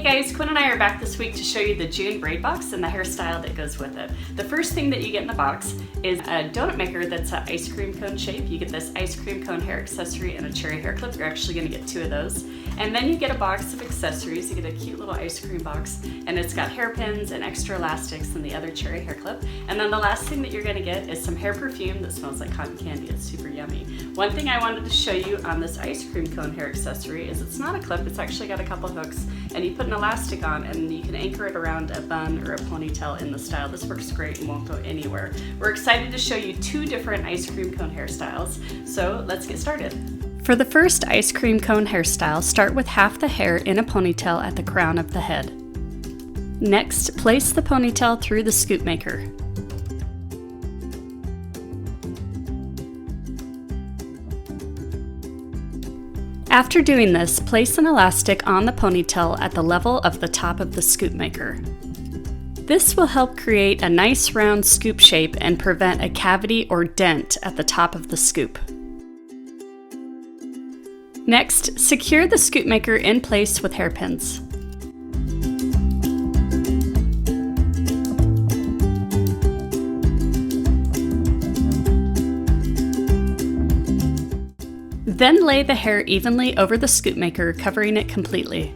guys, Quinn and I are back this week to show you the June braid box and the hairstyle that goes with it. The first thing that you get in the box is a donut maker that's an ice cream cone shape. You get this ice cream cone hair accessory and a cherry hair clip. You're actually going to get 2 of those. And then you get a box of accessories. You get a cute little ice cream box, and it's got hairpins and extra elastics and the other cherry hair clip. And then the last thing that you're going to get is some hair perfume that smells like cotton candy. It's super yummy. One thing I wanted to show you on this ice cream cone hair accessory is it's not a clip. It's actually got a couple hooks, and you put an elastic on and you can anchor it around a bun or a ponytail in the style. This works great and won't go anywhere. We're excited to show you 2 different ice cream cone hairstyles. So let's get started. For the first ice cream cone hairstyle, start with half the hair in a ponytail at the crown of the head. Next, place the ponytail through the scoop maker. After doing this, place an elastic on the ponytail at the level of the top of the scoop maker. This will help create a nice round scoop shape and prevent a cavity or dent at the top of the scoop. Next, secure the scoop maker in place with hairpins. Then lay the hair evenly over the scoop maker, covering it completely.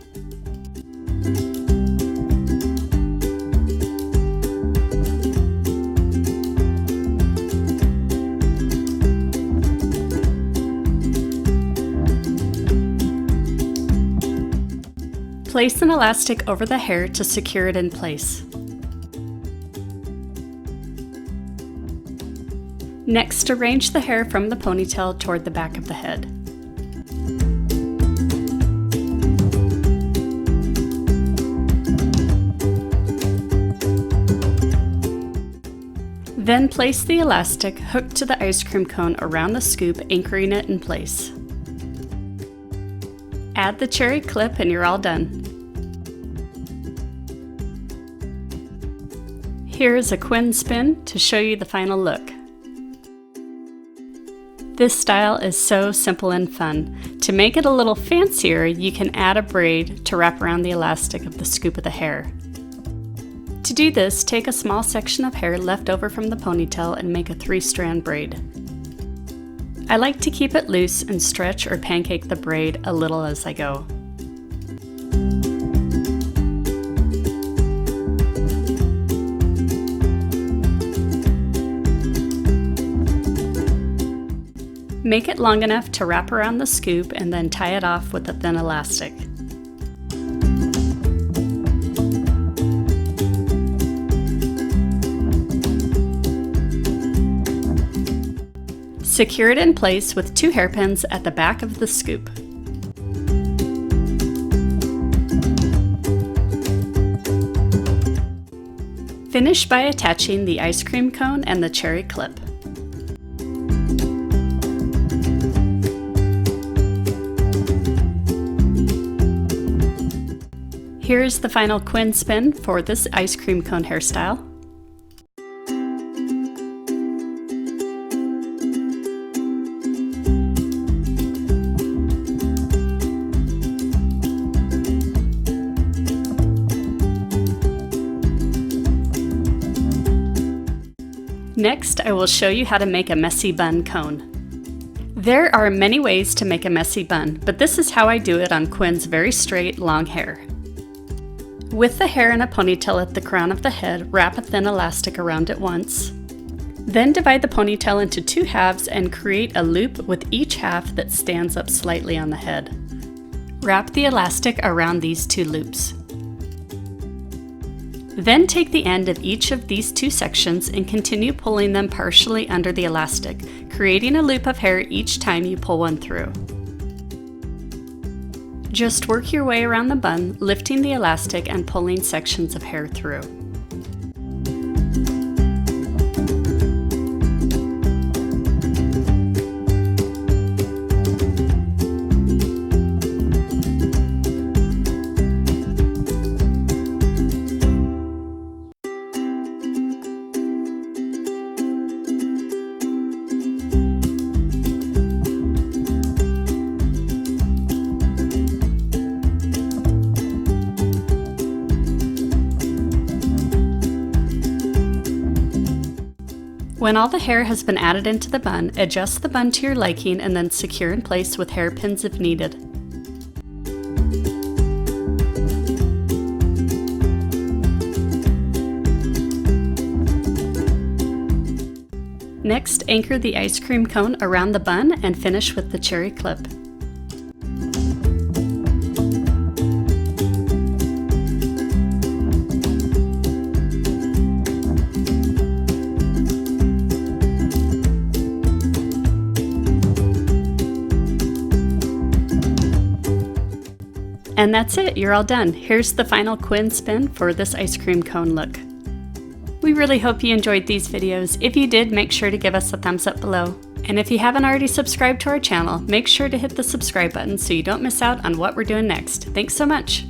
Place an elastic over the hair to secure it in place. Next, arrange the hair from the ponytail toward the back of the head. Then place the elastic hooked to the ice cream cone around the scoop, anchoring it in place. Add the cherry clip and you're all done. Here is a Quinn spin to show you the final look. This style is so simple and fun. To make it a little fancier, you can add a braid to wrap around the elastic of the scoop of the hair. To do this, take a small section of hair left over from the ponytail and make a 3-strand braid. I like to keep it loose and stretch or pancake the braid a little as I go. Make it long enough to wrap around the scoop and then tie it off with a thin elastic. Secure it in place with 2 hairpins at the back of the scoop. Finish by attaching the ice cream cone and the cherry clip. Here's the final Quinn spin for this ice cream cone hairstyle. Next, I will show you how to make a messy bun cone. There are many ways to make a messy bun, but this is how I do it on Quinn's very straight, long hair. With the hair in a ponytail at the crown of the head, wrap a thin elastic around it once. Then divide the ponytail into 2 halves and create a loop with each half that stands up slightly on the head. Wrap the elastic around these 2 loops. Then take the end of each of these 2 sections and continue pulling them partially under the elastic, creating a loop of hair each time you pull one through. Just work your way around the bun, lifting the elastic and pulling sections of hair through. When all the hair has been added into the bun, adjust the bun to your liking and then secure in place with hairpins if needed. Next, anchor the ice cream cone around the bun and finish with the cherry clip. And that's it, you're all done. Here's the final quin spin for this ice cream cone look. We really hope you enjoyed these videos. If you did, make sure to give us a thumbs up below. And if you haven't already subscribed to our channel, make sure to hit the subscribe button so you don't miss out on what we're doing next. Thanks so much.